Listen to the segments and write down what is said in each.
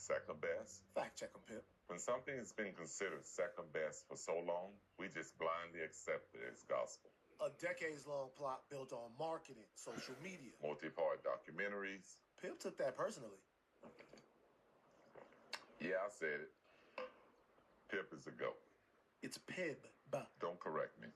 Second best? Fact check 'em, Pip. When something has been considered second best for so long, we just blindly accept it as gospel. A decades-long plot built on marketing, social media. Multi-part documentaries. Pip took that personally. Yeah, I said it. Pip is a GOAT. It's Pib. Don't correct me.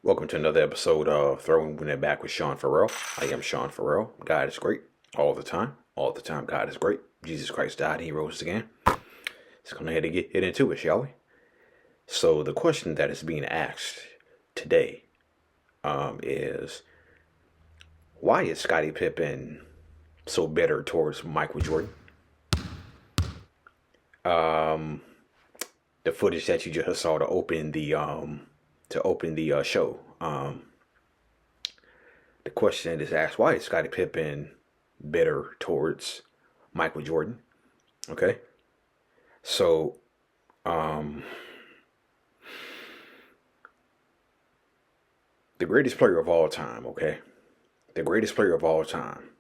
Welcome to another episode of Throwing It Back with Sean Farrell. I am Sean Farrell. God is great all the time. All the time, God is great. Jesus Christ died and he rose again. Let's go ahead and get into it, shall we? So the question that is being asked today is, why is Scottie Pippen so bitter towards Michael Jordan? The footage that you just saw to open the show. The question is asked, why is Scottie Pippen bitter towards Michael Jordan? Okay. So, the greatest player of all time, okay? The greatest player of all time,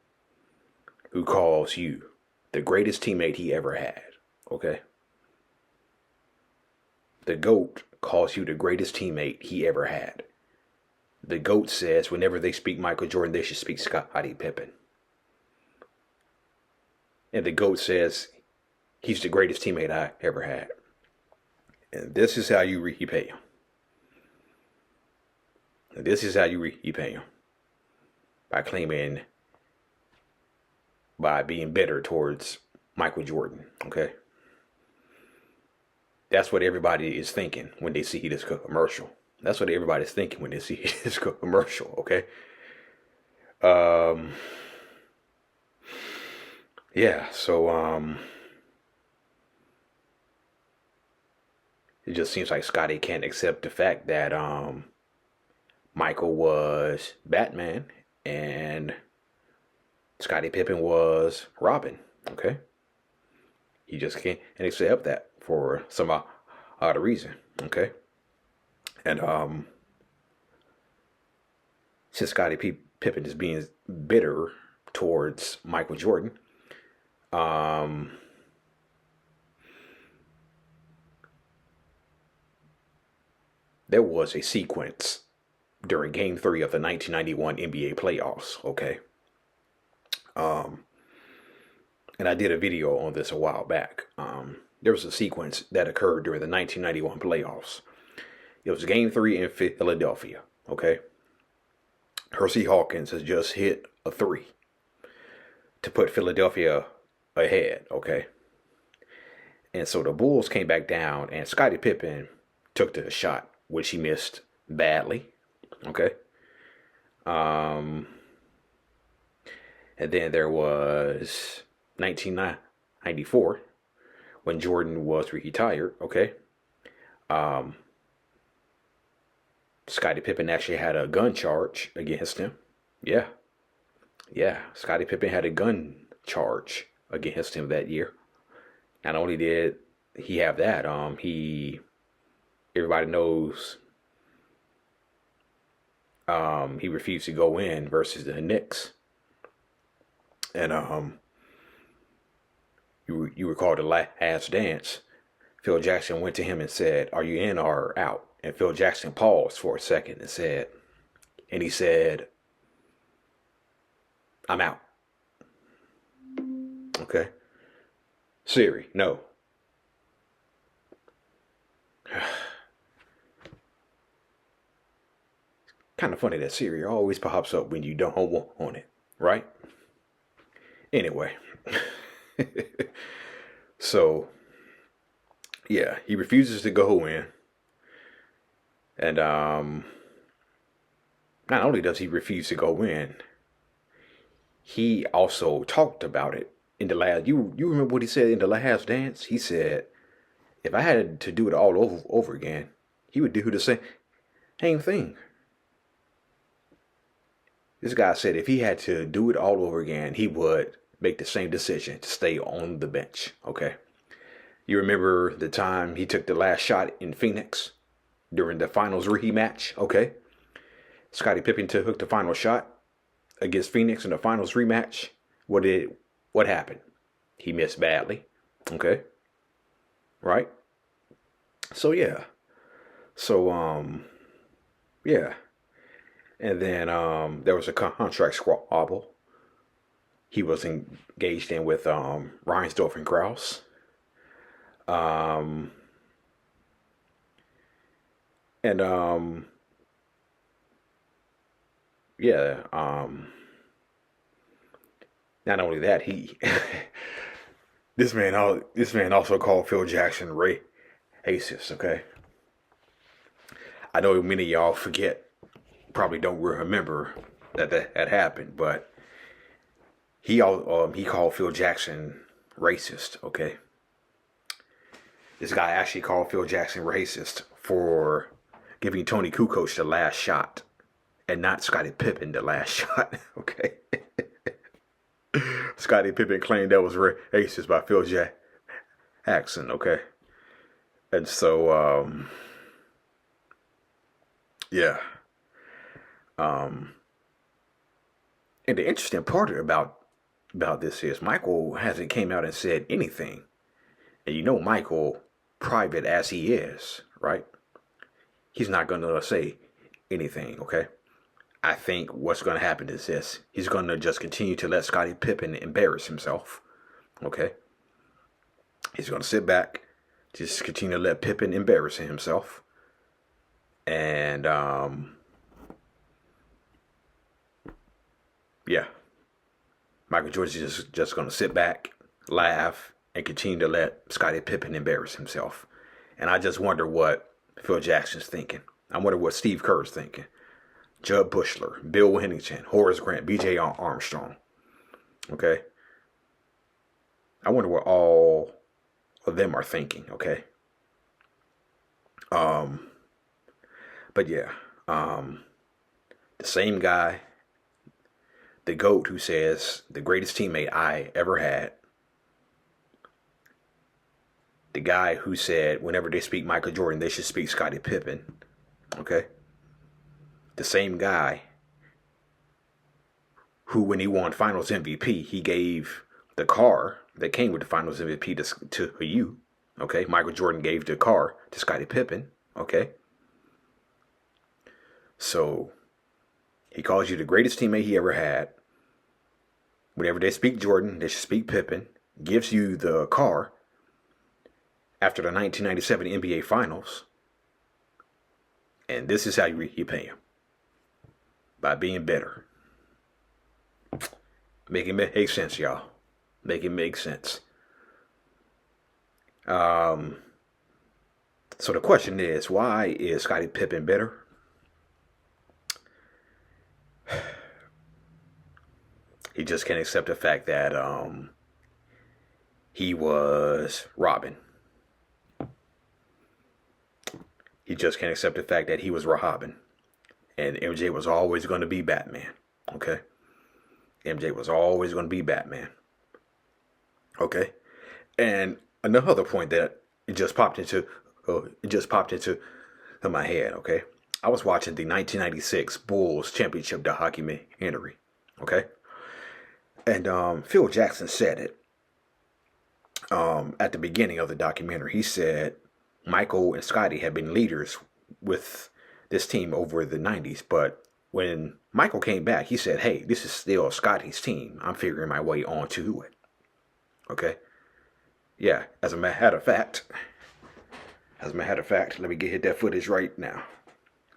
who calls you the greatest teammate he ever had, okay? The GOAT calls you the greatest teammate he ever had. The GOAT says whenever they speak Michael Jordan, they should speak Scottie Pippen. And the GOAT says he's the greatest teammate I ever had. And this is how you repay him. And this is how you repay him. By being bitter towards Michael Jordan, okay? That's what everybody is thinking when they see this commercial. That's what everybody's thinking when they see this commercial, okay? Yeah, so it just seems like Scottie can't accept the fact that Michael was Batman and Scottie Pippen was Robin, okay? He just can't accept that for some odd reason, okay? And since Scottie Pippen is being bitter towards Michael Jordan, there was a sequence during Game 3 of the 1991 NBA playoffs, okay? And I did a video on this a while back. There was a sequence that occurred during the 1991 playoffs. It was Game 3 in Philadelphia, okay? Hersey Hawkins has just hit a 3 to put Philadelphia ahead, okay? And so the Bulls came back down, and Scottie Pippen took the shot, which he missed badly, okay? And then there was 1994, when Jordan was retired, okay? Scottie Pippen actually had a gun charge against him. Yeah, Scottie Pippen had a gun charge against him that year. Not only did he have that, everybody knows he refused to go in versus the Knicks. And you recall the last dance, Phil Jackson went to him and said, "Are you in or out?" And Phil Jackson paused for a second and he said, "I'm out." Okay. Siri, no. Kind of funny that Siri always pops up when you don't want it, right? Anyway. So, yeah, he refuses to go in. And not only does he refuse to go in, he also talked about it in the last. You remember what he said in the last dance? He said, if I had to do it all over again, he would do the same thing. This guy said if he had to do it all over again, he would make the same decision to stay on the bench, okay? You remember the time he took the last shot in Phoenix during the finals rematch, okay? Scottie Pippen took the final shot against Phoenix in the finals rematch. What did what happened? He missed badly. Okay. Right? So yeah. So yeah. And then there was a contract squabble he was engaged in with Reinsdorf and Krause. Um and yeah, not only that, he this man also called Phil Jackson racist, okay? I know many of y'all probably don't remember that happened, but he called Phil Jackson racist, okay? This guy actually called Phil Jackson racist for giving Tony Kukoc the last shot and not Scottie Pippen the last shot, okay? Scottie Pippen claimed that was racist by Phil Jackson, okay? And so, yeah. And the interesting part about this is Michael hasn't came out and said anything. And you know Michael, private as he is, right? He's not going to say anything, okay? I think what's going to happen is this. He's going to just continue to let Scottie Pippen embarrass himself, okay? He's going to sit back, just continue to let Pippen embarrass himself. And, yeah. Michael Jordan is just going to sit back, laugh, and continue to let Scottie Pippen embarrass himself. And I just wonder what Phil Jackson's thinking. I wonder what Steve Kerr's thinking. Jud Buechler, Bill Wennington, Horace Grant, B.J. Armstrong. Okay? I wonder what all of them are thinking, okay? But yeah, the same guy, the GOAT, who says the greatest teammate I ever had, the guy who said whenever they speak Michael Jordan, they should speak Scottie Pippen, okay? The same guy who, when he won Finals MVP, he gave the car that came with the Finals MVP to you, okay? Michael Jordan gave the car to Scottie Pippen, okay? So he calls you the greatest teammate he ever had. Whenever they speak Jordan, they should speak Pippen. Gives you the car after the 1997 NBA Finals. And this is how you pay him. By being better. Make it make sense, y'all. Make it make sense. So the question is, why is Scottie Pippen better? He just can't accept the fact that he was Robin. He just can't accept the fact that he was Robin. And MJ was always going to be Batman. Okay? MJ was always going to be Batman. Okay? And another point that it just popped into my head, okay? I was watching the 1996 Bulls Championship documentary, okay? And Phil Jackson said it at the beginning of the documentary. He said Michael and Scottie had been leaders with this team over the 90s, but when Michael came back, he said, hey, this is still Scottie's team. I'm figuring my way onto it. Okay? Yeah, as a matter of fact, let me hit that footage right now.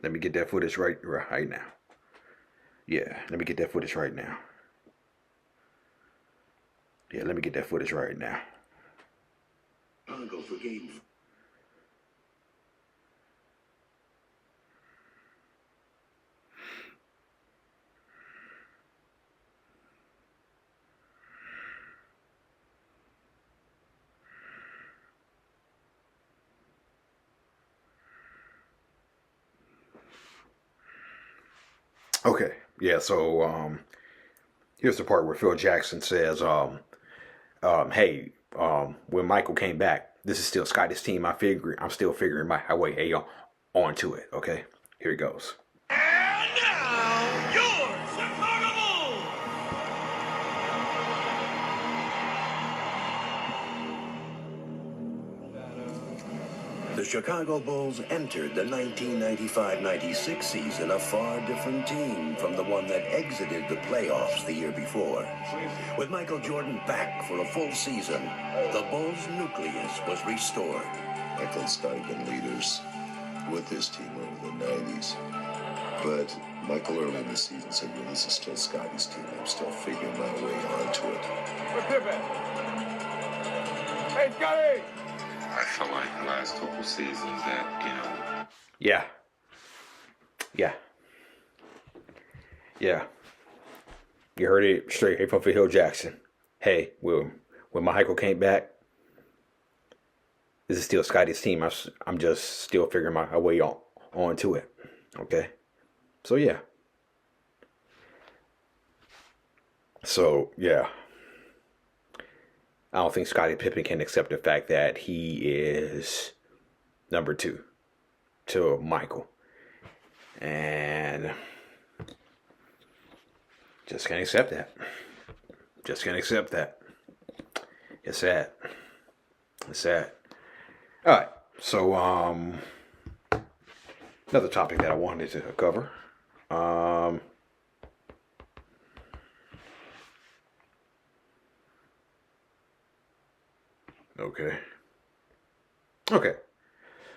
Let me get that footage right now. Yeah, let me get that footage right now. Yeah, let me get that footage right now. Go for game. Okay, yeah, so here's the part where Phil Jackson says, hey, when Michael came back, this is still Scottie's team. I'm still figuring my way onto it. Okay, here it goes. And now, your Chicago Bulls. The Chicago Bulls entered the 1995-96 season a far different team from the one that exited the playoffs the year before. With Michael Jordan back for a full season, the Bulls' nucleus was restored. Michael and Scottie been leaders with this team over the 90s. But Michael early in the season said, "Well, this is still Scottie's team. I'm still figuring my way onto it." Pippen. Hey, Scottie! I feel like the last couple seasons that, Yeah. You heard it straight here from Phil Jackson. Hey, when Michael came back, this is still Scottie's team. I'm just still figuring my way on to it. Okay? So, yeah. I don't think Scottie Pippen can accept the fact that he is number 2 to Michael. And just can't accept that. It's sad. All right. So, another topic that I wanted to cover. Okay.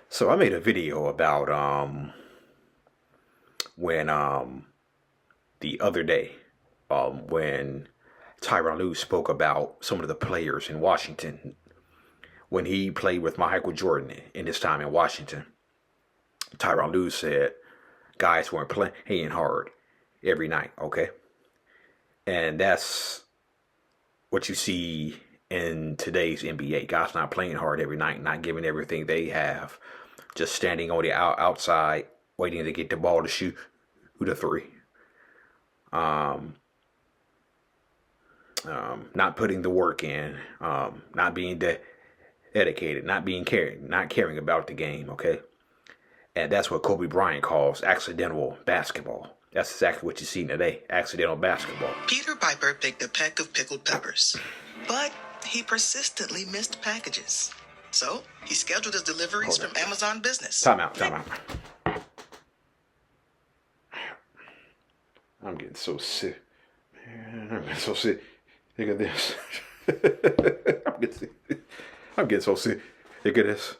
So I made a video about when the other day when Tyronn Lue spoke about some of the players in Washington when he played with Michael Jordan in his time in Washington. Tyronn Lue said guys weren't playing hard every night, okay? And that's what you see in today's NBA. Guys not playing hard every night, not giving everything they have, just standing on the outside, waiting to get the ball to shoot a three. Not putting the work in, not being dedicated, not caring about the game, okay? And that's what Kobe Bryant calls accidental basketball. That's exactly what you see today, accidental basketball. Peter Piper picked a peck of pickled peppers, but he persistently missed packages. So he scheduled his deliveries from Amazon Business. Time out. I'm getting so sick. Man, I'm getting so sick. Look at this. I'm getting so sick. Look at this.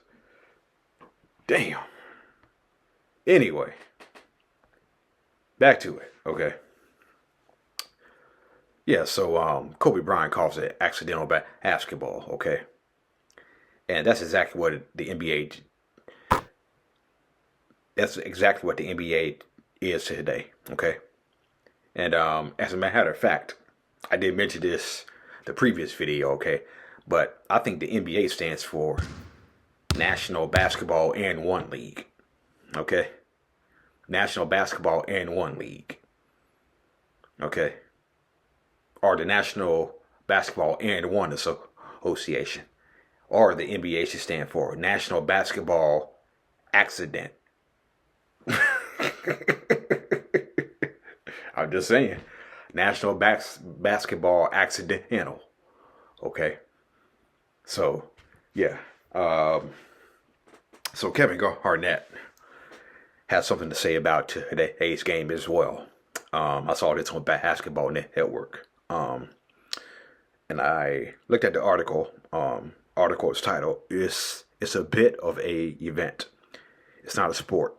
Damn. Anyway. Back to it, okay? Yeah, so Kobe Bryant calls it accidental basketball, okay? And that's exactly what the NBA... That's exactly what the NBA is today, okay? And as a matter of fact, I did mention this the previous video, okay? But I think the NBA stands for National Basketball and One League, okay? National Basketball and One League, okay? Or the National Basketball and One Association. Or the NBA should stand for National Basketball Accident. I'm just saying. National Basketball Accidental. Okay. So, yeah. So Kevin Garnett has something to say about today's game as well. I saw this on Basketball Network. And I looked at the article. Article is titled, It's a bit of a event. It's not a sport.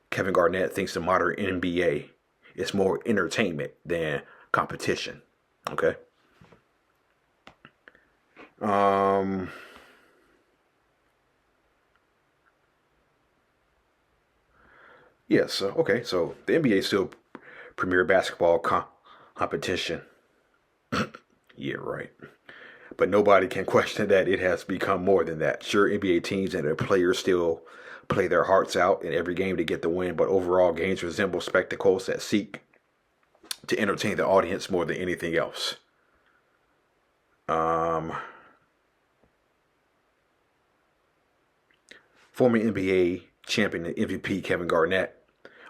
Kevin Garnett thinks the modern NBA is more entertainment than competition. Okay. Yes. Okay. So the NBA is still premier basketball competition. Yeah, right. But nobody can question that it has become more than that. Sure, NBA teams and their players still play their hearts out in every game to get the win, but overall games resemble spectacles that seek to entertain the audience more than anything else. Former NBA champion and MVP Kevin Garnett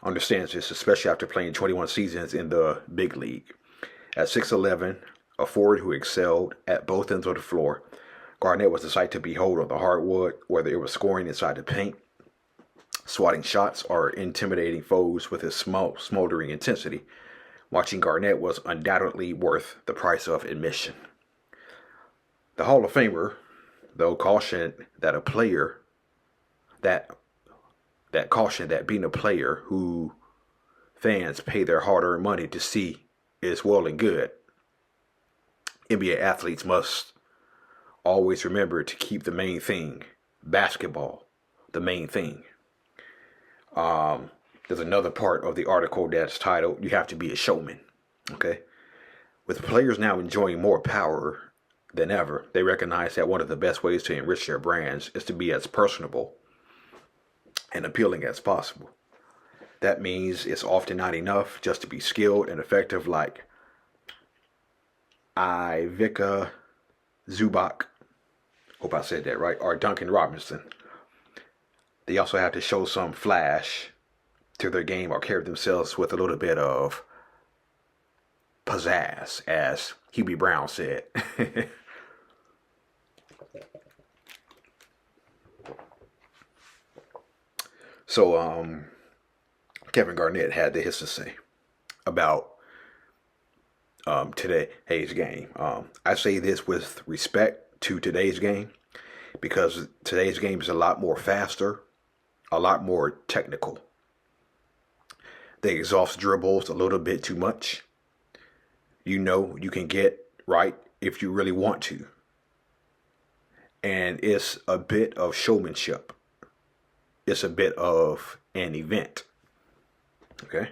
understands this, especially after playing 21 seasons in the big league. At 6'11", a forward who excelled at both ends of the floor, Garnett was a sight to behold on the hardwood, whether it was scoring inside the paint, swatting shots, or intimidating foes with his smoldering intensity. Watching Garnett was undoubtedly worth the price of admission. The Hall of Famer, though, cautioned that being a player who fans pay their hard-earned money to see is well and good. NBA athletes must always remember to keep the main thing, basketball, the main thing. There's another part of the article that's titled, "You Have to Be a Showman." Okay? With players now enjoying more power than ever, they recognize that one of the best ways to enrich their brands is to be as personable and appealing as possible. That means it's often not enough just to be skilled and effective like Ivica Zubac, hope I said that right, or Duncan Robinson. They also have to show some flash to their game or carry themselves with a little bit of pizzazz, as Hubie Brown said. So, Kevin Garnett had this to say about today's game. I say this with respect to today's game because today's game is a lot more faster, a lot more technical. They exhaust dribbles a little bit too much. You know you can get right if you really want to. And it's a bit of showmanship. It's a bit of an event. Okay?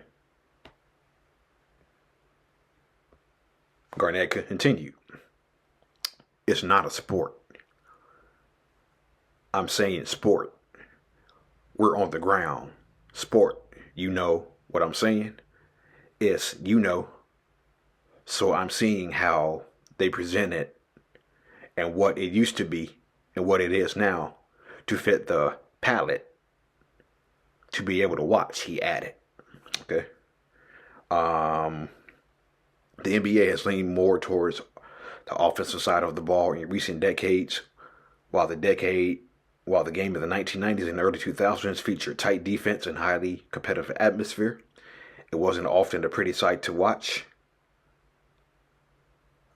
Garnett continued. It's not a sport. I'm saying sport. We're on the ground. Sport. You know what I'm saying? It's, you know. So I'm seeing how they present it and what it used to be and what it is now to fit the palette to be able to watch, he added. Okay. The NBA has leaned more towards the offensive side of the ball in recent decades, while the game of the 1990s and early 2000s featured tight defense and highly competitive atmosphere. It wasn't often a pretty sight to watch.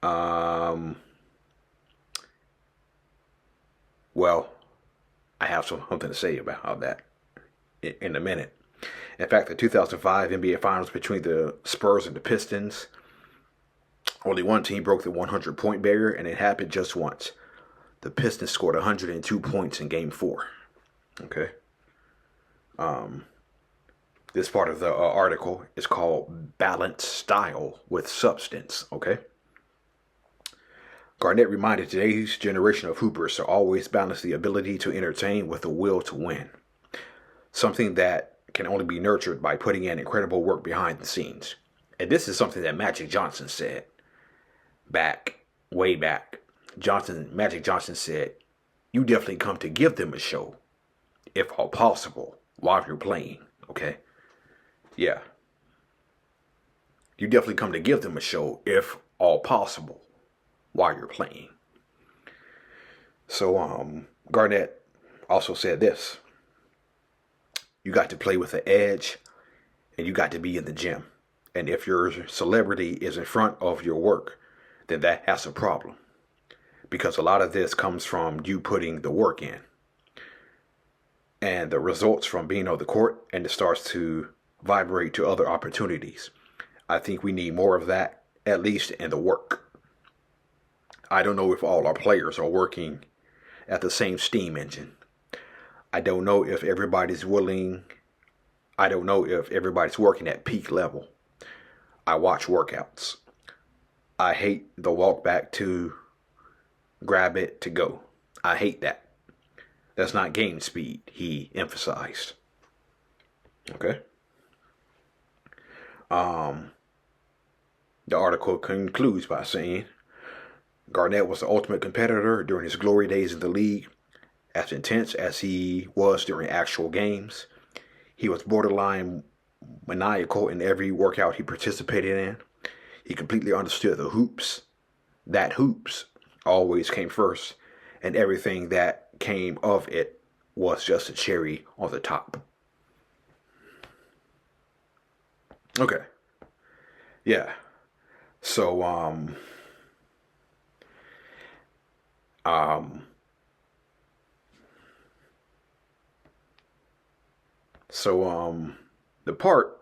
Well, I have something to say about that in a minute. In fact, the 2005 NBA Finals between the Spurs and the Pistons, only one team broke the 100-point barrier, and it happened just once. The Pistons scored 102 points in Game 4. Okay. This part of the article is called Balanced Style with Substance. Okay. Garnett reminded today's generation of hoopers to always balance the ability to entertain with the will to win. Something that can only be nurtured by putting in incredible work behind the scenes. And this is something that Magic Johnson said way back. Magic Johnson said, you definitely come to give them a show, if all possible, while you're playing. Okay? Yeah. You definitely come to give them a show, if all possible, while you're playing. So, Garnett also said this. You got to play with the edge, and you got to be in the gym. And if your celebrity is in front of your work, then that's a problem. Because a lot of this comes from you putting the work in. And the results from being on the court, and it starts to vibrate to other opportunities. I think we need more of that, at least in the work. I don't know if all our players are working at the same steam engine. I don't know if everybody's working at peak level. I watch workouts. I hate the walk back to grab it to go. I hate that. That's not game speed, he emphasized. Okay. The article concludes by saying, Garnett was the ultimate competitor during his glory days in the league. As intense as he was during actual games, he was borderline maniacal in every workout he participated in. He completely understood the hoops. That hoops always came first, and everything that came of it was just a cherry on the top. Okay. Yeah. So, the part,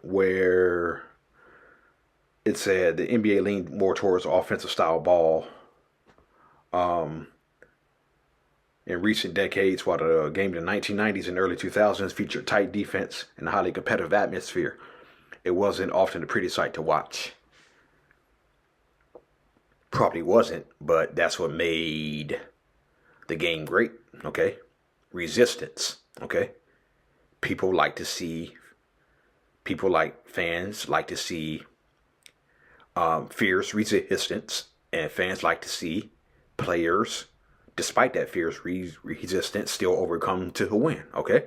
where it said the NBA leaned more towards offensive style ball, in recent decades, while the game in the 1990s and early 2000s featured tight defense and a highly competitive atmosphere, it wasn't often a pretty sight to watch. Probably wasn't, but that's what made the game great, okay? Resistance, okay? People like to see, fans like to see fierce resistance, and fans like to see players, despite that fierce resistance, still overcome to win, okay?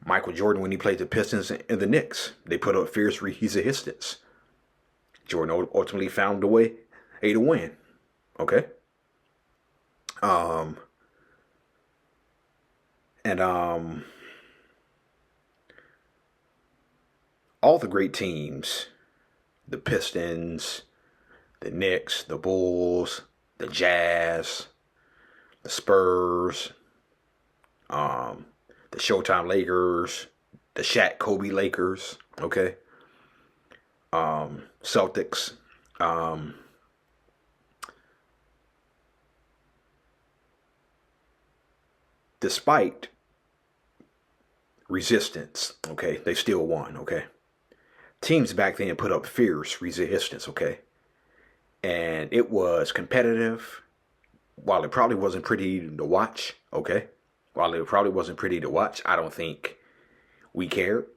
Michael Jordan, when he played the Pistons and the Knicks, they put up fierce resistance. Jordan ultimately found a way to win, okay? All the great teams, the Pistons, the Knicks, the Bulls, the Jazz, the Spurs, the Showtime Lakers, the Shaq Kobe Lakers, okay? Celtics, despite resistance, okay, they still won, okay? Teams back then put up fierce resistance, okay? And it was competitive, while it probably wasn't pretty to watch, okay? While it probably wasn't pretty to watch, I don't think we cared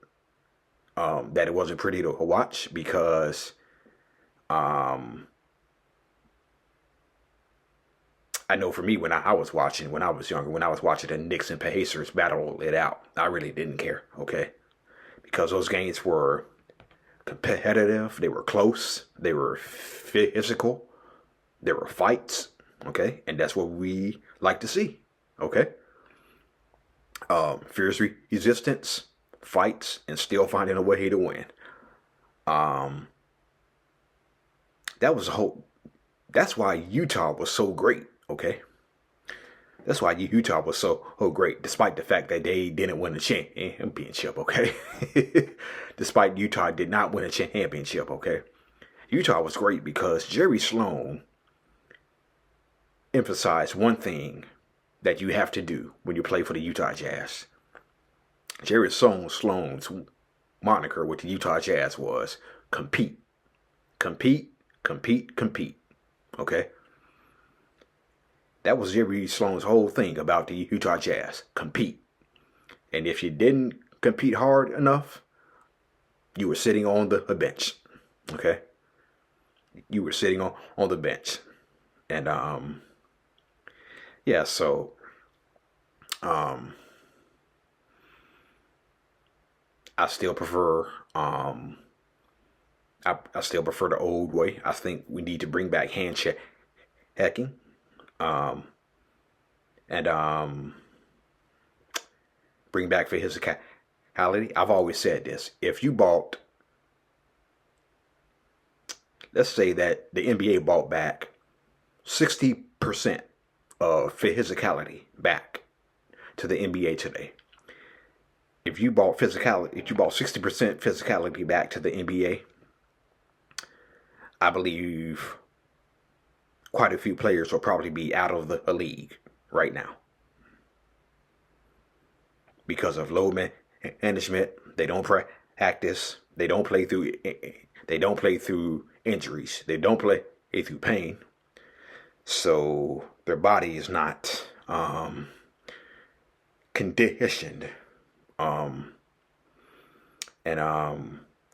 that it wasn't pretty to watch, because I know for me, when I was watching, when I was younger, when I was watching the Knicks and Pacers battle it out, I really didn't care, okay? Because those games were competitive, they were close, they were physical, there were fights, okay? And that's what we like to see, okay? Fierce resistance, fights, and still finding a way to win. That was a whole. That's why Utah was so great, okay? That's why Utah was so great, despite the fact that they didn't win the championship, okay? Despite Utah did not win a championship, okay? Utah was great because Jerry Sloan emphasized one thing that you have to do when you play for the Utah Jazz. Jerry Sloan's moniker with the Utah Jazz was compete, compete, compete, compete, okay? That was Jerry Sloan's whole thing about the Utah Jazz. Compete. And if you didn't compete hard enough, you were sitting on the bench. Okay? You were sitting on the bench. And, yeah, so, I still prefer, I still prefer the old way. I think we need to bring back hand-checking. Bring back physicality. I've always said this. If you bought, let's say that the NBA bought back 60% of physicality back to the NBA today. If you bought 60% physicality back to the NBA, I believe quite a few players will probably be out of the league right now because of load management. They don't practice. They don't play through injuries. They don't play through pain. So their body is not conditioned.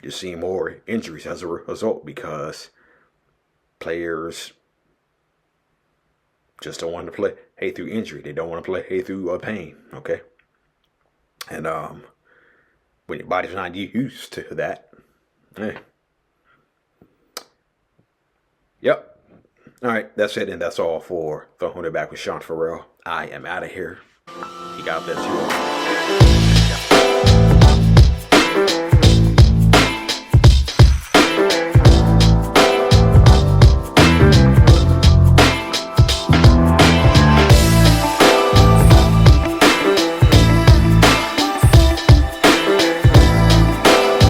You're seeing more injuries as a result because players just don't want to play through injury. They don't want to play through pain, okay? And when your body's not used to that, Yep. All right, that's it, and that's all for Throwing It Back with Sean Farrell. I am out of here. God bless you all.